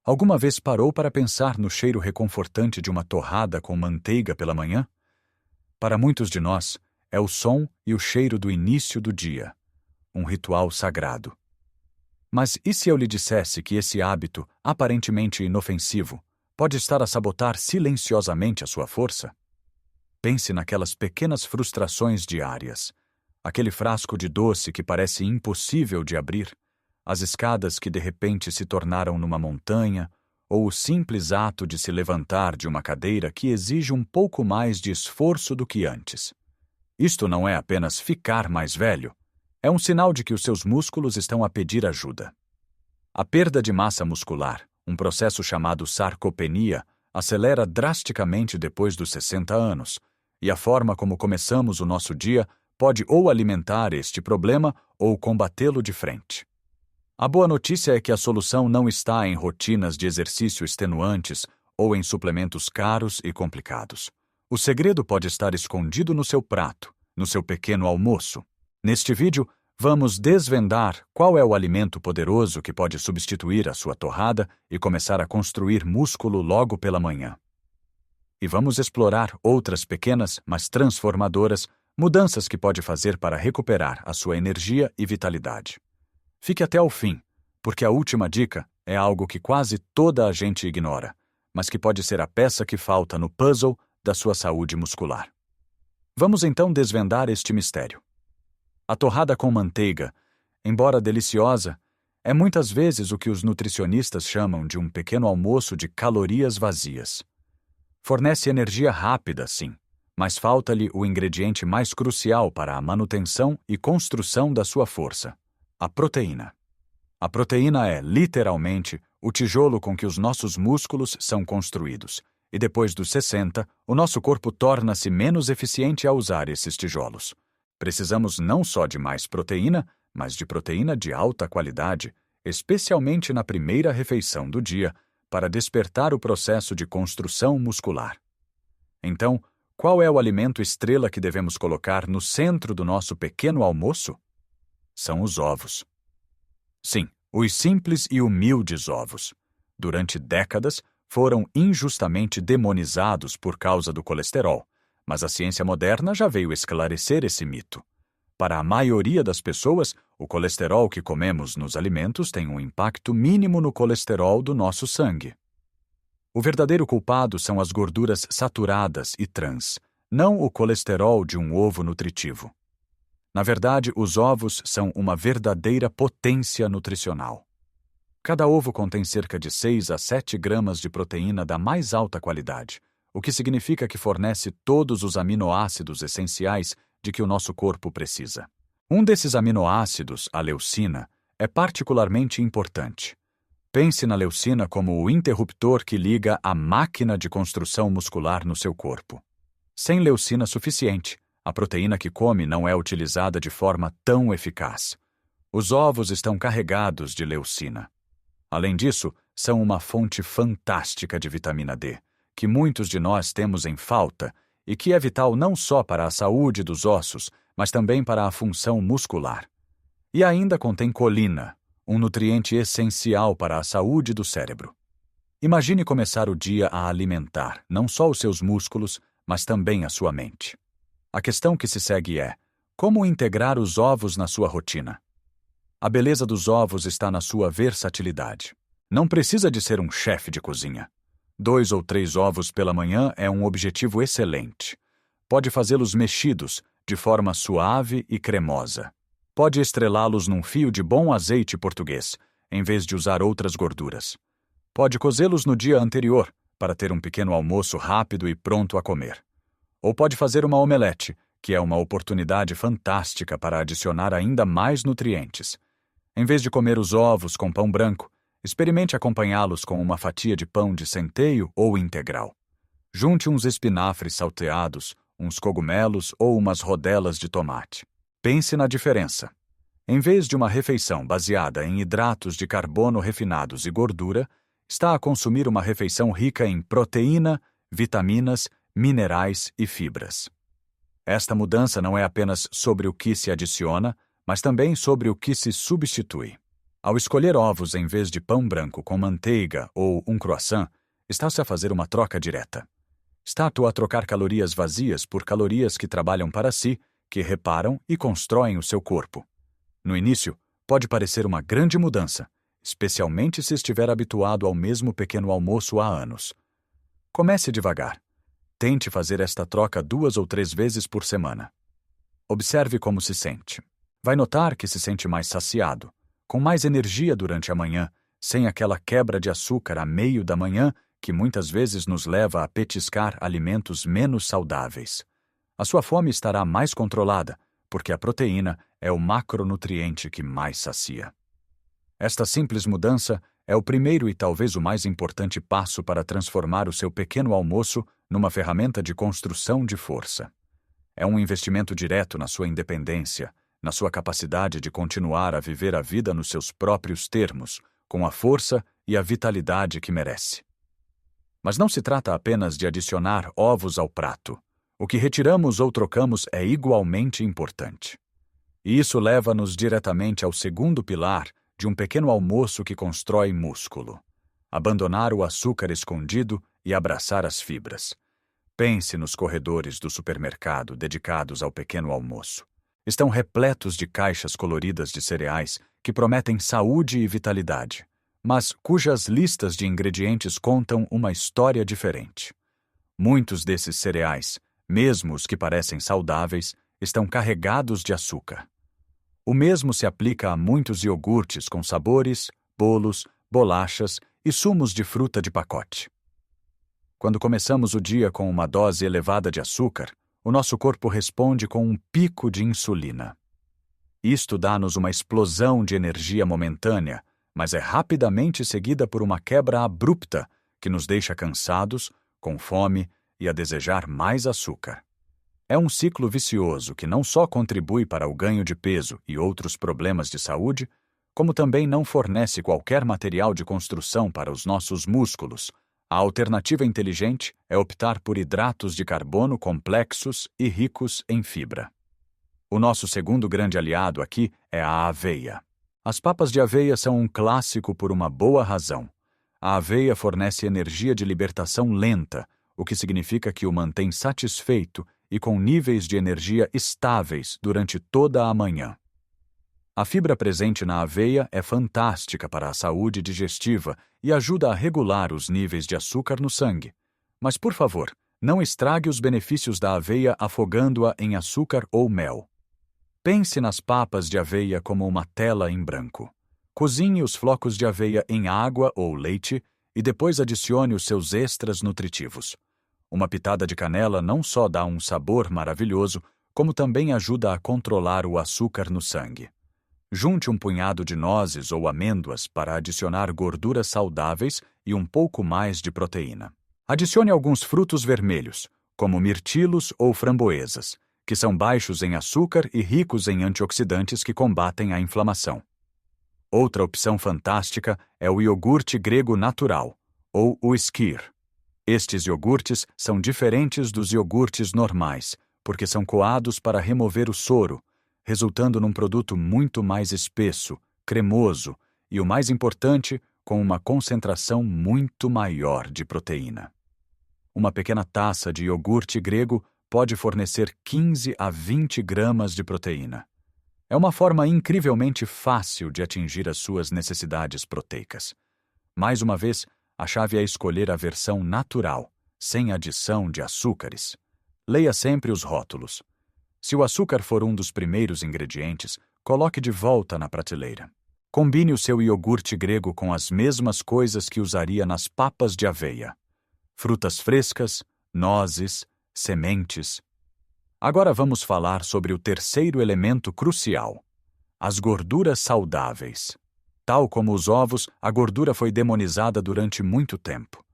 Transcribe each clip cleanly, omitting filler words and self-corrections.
Alguma vez parou para pensar no cheiro reconfortante de uma torrada com manteiga pela manhã? Para muitos de nós, é o som e o cheiro do início do dia, um ritual sagrado. Mas e se eu lhe dissesse que esse hábito, aparentemente inofensivo, pode estar a sabotar silenciosamente a sua força? Pense naquelas pequenas frustrações diárias, aquele frasco de doce que parece impossível de abrir, as escadas que de repente se tornaram numa montanha, ou o simples ato de se levantar de uma cadeira que exige um pouco mais de esforço do que antes. Isto não é apenas ficar mais velho, é um sinal de que os seus músculos estão a pedir ajuda. A perda de massa muscular, um processo chamado sarcopenia, acelera drasticamente depois dos 60 anos, e a forma como começamos o nosso dia pode ou alimentar este problema ou combatê-lo de frente. A boa notícia é que a solução não está em rotinas de exercício extenuantes ou em suplementos caros e complicados. O segredo pode estar escondido no seu prato, no seu pequeno almoço. Neste vídeo, vamos desvendar qual é o alimento poderoso que pode substituir a sua torrada e começar a construir músculo logo pela manhã. E vamos explorar outras pequenas, mas transformadoras, mudanças que pode fazer para recuperar a sua energia e vitalidade. Fique até o fim, porque a última dica é algo que quase toda a gente ignora, mas que pode ser a peça que falta no puzzle da sua saúde muscular. Vamos então desvendar este mistério. A torrada com manteiga, embora deliciosa, é muitas vezes o que os nutricionistas chamam de um pequeno almoço de calorias vazias. Fornece energia rápida, sim, mas falta-lhe o ingrediente mais crucial para a manutenção e construção da sua força: a proteína. A proteína é, literalmente, o tijolo com que os nossos músculos são construídos, e depois dos 60, o nosso corpo torna-se menos eficiente a usar esses tijolos. Precisamos não só de mais proteína, mas de proteína de alta qualidade, especialmente na primeira refeição do dia, para despertar o processo de construção muscular. Então, qual é o alimento estrela que devemos colocar no centro do nosso pequeno almoço? São os ovos. Sim, os simples e humildes ovos. Durante décadas, foram injustamente demonizados por causa do colesterol, mas a ciência moderna já veio esclarecer esse mito. Para a maioria das pessoas, o colesterol que comemos nos alimentos tem um impacto mínimo no colesterol do nosso sangue. O verdadeiro culpado são as gorduras saturadas e trans, não o colesterol de um ovo nutritivo. Na verdade, os ovos são uma verdadeira potência nutricional. Cada ovo contém cerca de 6 a 7 gramas de proteína da mais alta qualidade, o que significa que fornece todos os aminoácidos essenciais de que o nosso corpo precisa. Um desses aminoácidos, a leucina, é particularmente importante. Pense na leucina como o interruptor que liga a máquina de construção muscular no seu corpo. Sem leucina suficiente, a proteína que come não é utilizada de forma tão eficaz. Os ovos estão carregados de leucina. Além disso, são uma fonte fantástica de vitamina D, que muitos de nós temos em falta e que é vital não só para a saúde dos ossos, mas também para a função muscular. E ainda contém colina, um nutriente essencial para a saúde do cérebro. Imagine começar o dia a alimentar não só os seus músculos, mas também a sua mente. A questão que se segue é: como integrar os ovos na sua rotina? A beleza dos ovos está na sua versatilidade. Não precisa de ser um chefe de cozinha. 2 ou 3 ovos pela manhã é um objetivo excelente. Pode fazê-los mexidos, de forma suave e cremosa. Pode estrelá-los num fio de bom azeite português, em vez de usar outras gorduras. Pode cozê-los no dia anterior, para ter um pequeno almoço rápido e pronto a comer. Ou pode fazer uma omelete, que é uma oportunidade fantástica para adicionar ainda mais nutrientes. Em vez de comer os ovos com pão branco, experimente acompanhá-los com uma fatia de pão de centeio ou integral. Junte uns espinafres salteados, uns cogumelos ou umas rodelas de tomate. Pense na diferença. Em vez de uma refeição baseada em hidratos de carbono refinados e gordura, está a consumir uma refeição rica em proteína, vitaminas, minerais e fibras. Esta mudança não é apenas sobre o que se adiciona, mas também sobre o que se substitui. Ao escolher ovos em vez de pão branco com manteiga ou um croissant, está-se a fazer uma troca direta. Está-se a trocar calorias vazias por calorias que trabalham para si, que reparam e constroem o seu corpo. No início, pode parecer uma grande mudança, especialmente se estiver habituado ao mesmo pequeno almoço há anos. Comece devagar. Tente fazer esta troca 2 ou 3 vezes por semana. Observe como se sente. Vai notar que se sente mais saciado, com mais energia durante a manhã, sem aquela quebra de açúcar a meio da manhã que muitas vezes nos leva a petiscar alimentos menos saudáveis. A sua fome estará mais controlada, porque a proteína é o macronutriente que mais sacia. Esta simples mudança é o primeiro e talvez o mais importante passo para transformar o seu pequeno almoço numa ferramenta de construção de força. É um investimento direto na sua independência, na sua capacidade de continuar a viver a vida nos seus próprios termos, com a força e a vitalidade que merece. Mas não se trata apenas de adicionar ovos ao prato. O que retiramos ou trocamos é igualmente importante. E isso leva-nos diretamente ao segundo pilar de um pequeno almoço que constrói músculo: abandonar o açúcar escondido e abraçar as fibras. Pense nos corredores do supermercado dedicados ao pequeno almoço. Estão repletos de caixas coloridas de cereais que prometem saúde e vitalidade, mas cujas listas de ingredientes contam uma história diferente. Muitos desses cereais, mesmo os que parecem saudáveis, estão carregados de açúcar. O mesmo se aplica a muitos iogurtes com sabores, bolos, bolachas e sumos de fruta de pacote. Quando começamos o dia com uma dose elevada de açúcar, o nosso corpo responde com um pico de insulina. Isto dá-nos uma explosão de energia momentânea, mas é rapidamente seguida por uma quebra abrupta que nos deixa cansados, com fome e a desejar mais açúcar. É um ciclo vicioso que não só contribui para o ganho de peso e outros problemas de saúde, como também não fornece qualquer material de construção para os nossos músculos. A alternativa inteligente é optar por hidratos de carbono complexos e ricos em fibra. O nosso segundo grande aliado aqui é a aveia. As papas de aveia são um clássico por uma boa razão. A aveia fornece energia de libertação lenta, o que significa que o mantém satisfeito e com níveis de energia estáveis durante toda a manhã. A fibra presente na aveia é fantástica para a saúde digestiva e ajuda a regular os níveis de açúcar no sangue. Mas, por favor, não estrague os benefícios da aveia afogando-a em açúcar ou mel. Pense nas papas de aveia como uma tela em branco. Cozinhe os flocos de aveia em água ou leite e depois adicione os seus extras nutritivos. Uma pitada de canela não só dá um sabor maravilhoso, como também ajuda a controlar o açúcar no sangue. Junte um punhado de nozes ou amêndoas para adicionar gorduras saudáveis e um pouco mais de proteína. Adicione alguns frutos vermelhos, como mirtilos ou framboesas, que são baixos em açúcar e ricos em antioxidantes que combatem a inflamação. Outra opção fantástica é o iogurte grego natural, ou o skyr. Estes iogurtes são diferentes dos iogurtes normais, porque são coados para remover o soro, resultando num produto muito mais espesso, cremoso e, o mais importante, com uma concentração muito maior de proteína. Uma pequena taça de iogurte grego pode fornecer 15 a 20 gramas de proteína. É uma forma incrivelmente fácil de atingir as suas necessidades proteicas. Mais uma vez, a chave é escolher a versão natural, sem adição de açúcares. Leia sempre os rótulos. Se o açúcar for um dos primeiros ingredientes, coloque de volta na prateleira. Combine o seu iogurte grego com as mesmas coisas que usaria nas papas de aveia: frutas frescas, nozes, sementes. Agora vamos falar sobre o terceiro elemento crucial: as gorduras saudáveis. Tal como os ovos, a gordura foi demonizada durante muito tempo.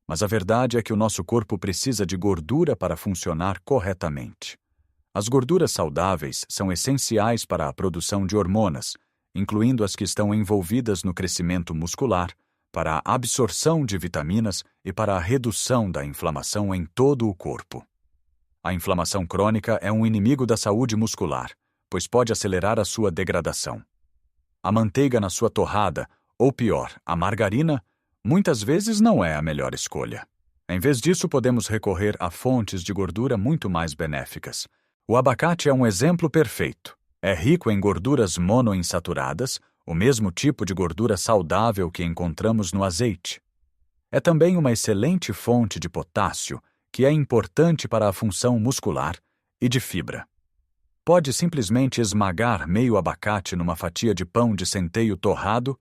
Mas a verdade é que o nosso corpo precisa de gordura para funcionar corretamente. As gorduras saudáveis são essenciais para a produção de hormonas, incluindo as que estão envolvidas no crescimento muscular, para a absorção de vitaminas e para a redução da inflamação em todo o corpo. A inflamação crônica é um inimigo da saúde muscular, pois pode acelerar a sua degradação. a manteiga na sua torrada, ou pior, a margarina, muitas vezes não é a melhor escolha. Em vez disso, podemos recorrer a fontes de gordura muito mais benéficas. O abacate é um exemplo perfeito. É rico em gorduras monoinsaturadas, o mesmo tipo de gordura saudável que encontramos no azeite. É também uma excelente fonte de potássio, que é importante para a função muscular, e de fibra. Pode simplesmente esmagar meio abacate numa fatia de pão de centeio torrado,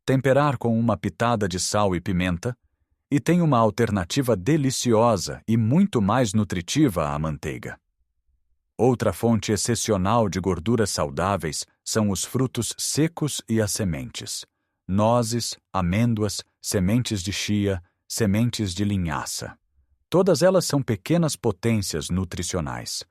temperar com uma pitada de sal e pimenta, e tem uma alternativa deliciosa e muito mais nutritiva à manteiga. Outra fonte excepcional de gorduras saudáveis são os frutos secos e as sementes: nozes, amêndoas, sementes de chia, sementes de linhaça. Todas elas são pequenas potências nutricionais.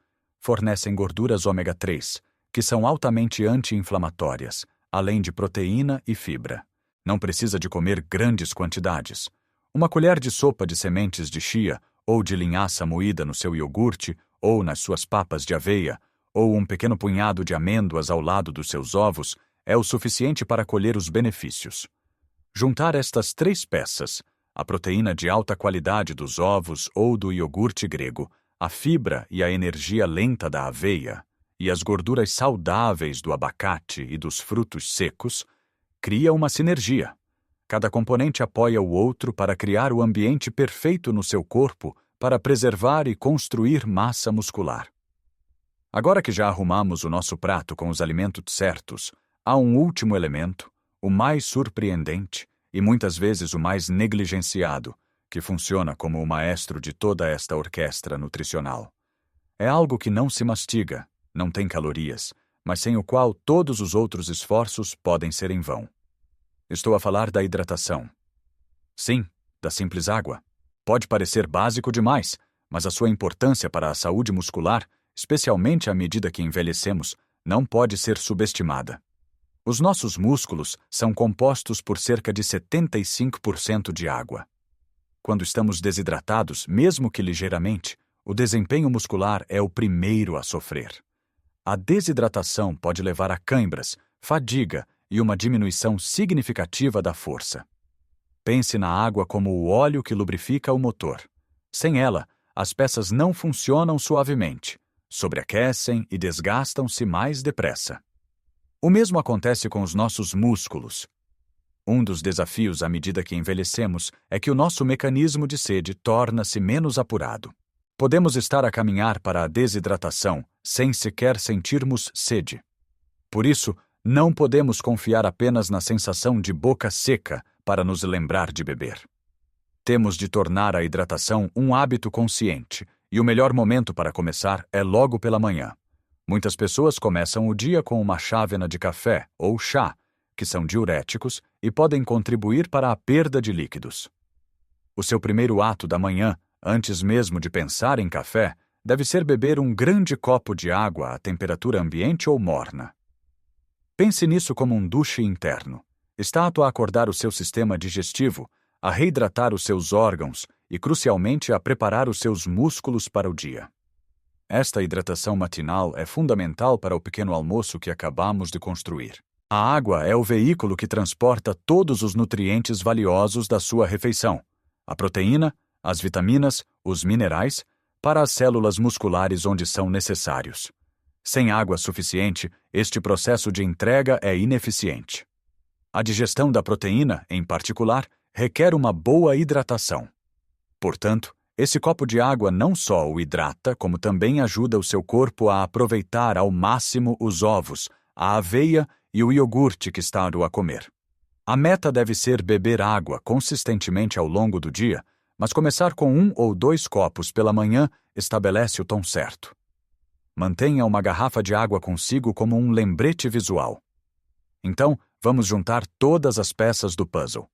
Fornecem gorduras ômega 3, que são altamente anti-inflamatórias, além de proteína e fibra. Não precisa de comer grandes quantidades. Uma colher de sopa de sementes de chia ou de linhaça moída no seu iogurte ou nas suas papas de aveia, ou um pequeno punhado de amêndoas ao lado dos seus ovos, é o suficiente para colher os benefícios. Juntar estas 3 peças, a proteína de alta qualidade dos ovos ou do iogurte grego, a fibra e a energia lenta da aveia, e as gorduras saudáveis do abacate e dos frutos secos, cria uma sinergia. Cada componente apoia o outro para criar o ambiente perfeito no seu corpo para preservar e construir massa muscular. Agora que já arrumamos o nosso prato com os alimentos certos, há um último elemento, o mais surpreendente e muitas vezes o mais negligenciado, que funciona como o maestro de toda esta orquestra nutricional. É algo que não se mastiga, não tem calorias, mas sem o qual todos os outros esforços podem ser em vão. Estou a falar da hidratação. Sim, da simples água. Pode parecer básico demais, mas a sua importância para a saúde muscular, especialmente à medida que envelhecemos, não pode ser subestimada. Os nossos músculos são compostos por cerca de 75% de água. Quando estamos desidratados, mesmo que ligeiramente, o desempenho muscular é o primeiro a sofrer. A desidratação pode levar a cãibras, fadiga e uma diminuição significativa da força. Pense na água como o óleo que lubrifica o motor. Sem ela, as peças não funcionam suavemente, sobreaquecem e desgastam-se mais depressa. O mesmo acontece com os nossos músculos. Um dos desafios à medida que envelhecemos é que o nosso mecanismo de sede torna-se menos apurado. Podemos estar a caminhar para a desidratação sem sequer sentirmos sede. Por isso, não podemos confiar apenas na sensação de boca seca para nos lembrar de beber. Temos de tornar a hidratação um hábito consciente, e o melhor momento para começar é logo pela manhã. Muitas pessoas começam o dia com uma chávena de café ou chá, que são diuréticos e podem contribuir para a perda de líquidos. O seu primeiro ato da manhã, antes mesmo de pensar em café, deve ser beber um grande copo de água à temperatura ambiente ou morna. Pense nisso como um duche interno. Está apto a acordar o seu sistema digestivo, a reidratar os seus órgãos e, crucialmente, a preparar os seus músculos para o dia. Esta hidratação matinal é fundamental para o pequeno almoço que acabamos de construir. A água é o veículo que transporta todos os nutrientes valiosos da sua refeição: a proteína, as vitaminas, os minerais, para as células musculares onde são necessários. Sem água suficiente, este processo de entrega é ineficiente. A digestão da proteína, em particular, requer uma boa hidratação. Portanto, esse copo de água não só o hidrata, como também ajuda o seu corpo a aproveitar ao máximo os ovos, a aveia e o iogurte que está a comer. A meta deve ser beber água consistentemente ao longo do dia, mas começar com 1 ou 2 copos pela manhã estabelece o tom certo. Mantenha uma garrafa de água consigo como um lembrete visual. Então, vamos juntar todas as peças do puzzle.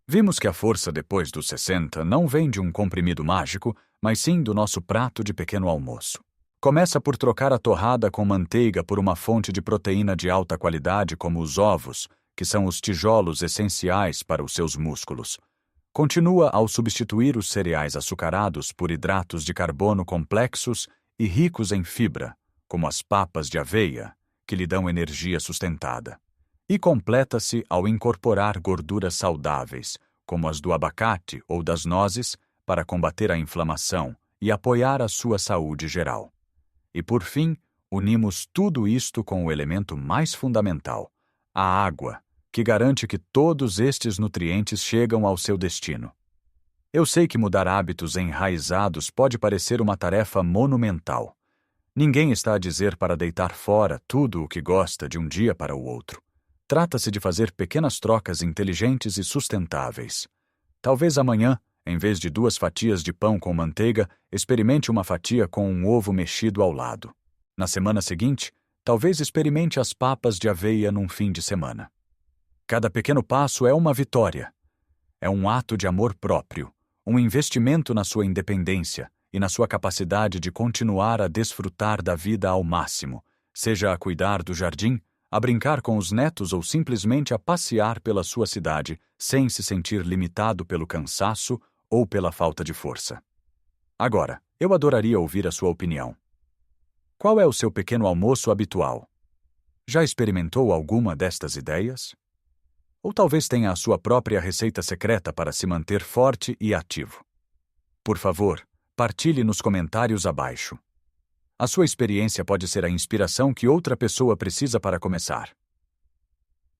Vimos que a força depois dos 60 não vem de um comprimido mágico, mas sim do nosso prato de pequeno almoço. Começa por trocar a torrada com manteiga por uma fonte de proteína de alta qualidade como os ovos, que são os tijolos essenciais para os seus músculos. Continua ao substituir os cereais açucarados por hidratos de carbono complexos e ricos em fibra, como as papas de aveia, que lhe dão energia sustentada. E completa-se ao incorporar gorduras saudáveis, como as do abacate ou das nozes, para combater a inflamação e apoiar a sua saúde geral. E por fim, unimos tudo isto com o elemento mais fundamental, a água, que garante que todos estes nutrientes chegam ao seu destino. Eu sei que mudar hábitos enraizados pode parecer uma tarefa monumental. Ninguém está a dizer para deitar fora tudo o que gosta de um dia para o outro. Trata-se de fazer pequenas trocas inteligentes e sustentáveis. Talvez amanhã, em vez de 2 fatias de pão com manteiga, experimente uma fatia com um ovo mexido ao lado. Na semana seguinte, talvez experimente as papas de aveia num fim de semana. Cada pequeno passo é uma vitória. É um ato de amor próprio, um investimento na sua independência e na sua capacidade de continuar a desfrutar da vida ao máximo, seja a cuidar do jardim, a brincar com os netos ou simplesmente a passear pela sua cidade sem se sentir limitado pelo cansaço ou pela falta de força. Agora, eu adoraria ouvir a sua opinião. Qual é o seu pequeno almoço habitual? Já experimentou alguma destas ideias? Ou talvez tenha a sua própria receita secreta para se manter forte e ativo. Por favor, partilhe nos comentários abaixo. A sua experiência pode ser a inspiração que outra pessoa precisa para começar.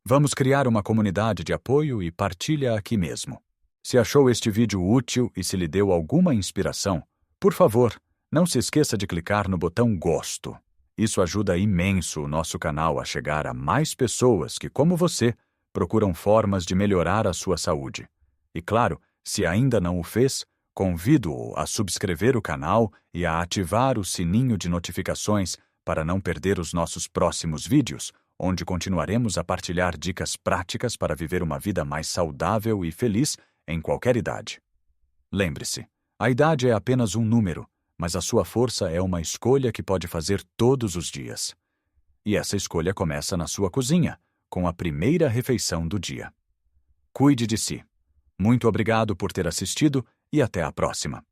Vamos criar uma comunidade de apoio e partilha aqui mesmo. Se achou este vídeo útil e se lhe deu alguma inspiração, por favor, não se esqueça de clicar no botão Gosto. Isso ajuda imenso o nosso canal a chegar a mais pessoas que, como você, procuram formas de melhorar a sua saúde. E claro, se ainda não o fez, convido-o a subscrever o canal e a ativar o sininho de notificações para não perder os nossos próximos vídeos, onde continuaremos a partilhar dicas práticas para viver uma vida mais saudável e feliz em qualquer idade. Lembre-se, a idade é apenas um número, mas a sua força é uma escolha que pode fazer todos os dias. E essa escolha começa na sua cozinha, com a primeira refeição do dia. Cuide de si. Muito obrigado por ter assistido e até a próxima.